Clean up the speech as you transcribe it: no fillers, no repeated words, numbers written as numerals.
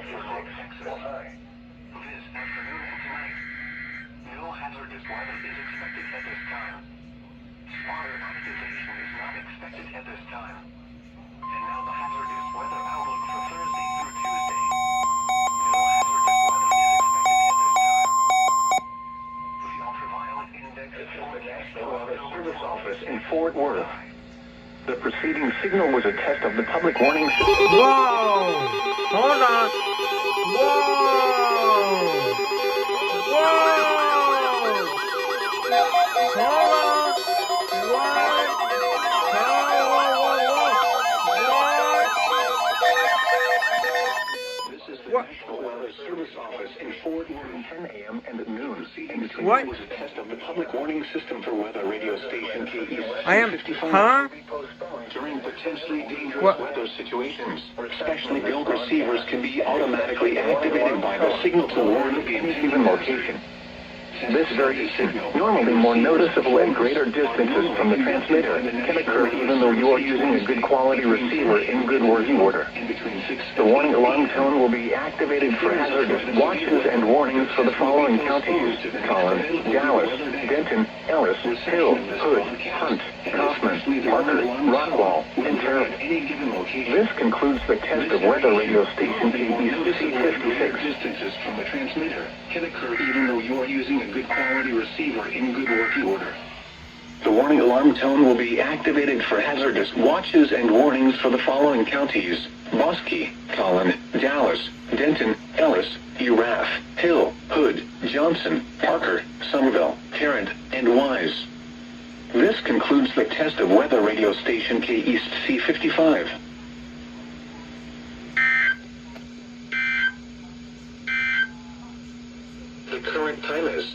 This afternoon and tonight, no hazardous weather is expected at this time. Water activation is not expected at this time. And now the hazardous weather outlook for Thursday through Tuesday. No hazardous weather is expected at this time. The ultraviolet index from the National Weather Service Office in Fort Worth. The preceding signal was a test of the public warning system. Whoa! Hold on! Whoa! Whoa! Hold on! What? This is the National Weather Service Office in Fort Worth, 10 a.m. and at noon. And What? was a test of the public warning system for weather radio station KEC55. I am, huh? During potentially dangerous weather situations, specially built receivers can be automatically activated by the signal to warn of any given location. This very signal, normally more noticeable at greater distances from the transmitter, can occur even though you are using a good quality receiver in good working order. The warning alarm tone will be activated for hazardous watches and warnings for the following counties: Collin, Dallas, Denton, Ellis, Hill, Hood, Hunt, Kaufman, Parker, Rockwall, and Tarrant. This concludes the test of weather radio station KEC56. Distances from the transmitter can occur even though you are using a good quality receiver in good working order. The warning alarm tone will be activated for hazardous watches and warnings for the following counties: Bosque, Collin, Dallas, Denton, Ellis, Uraff, Hill, Hood, Johnson, Parker, Somerville, Tarrant, and Wise. This concludes the test of weather radio station KEC55. The current time is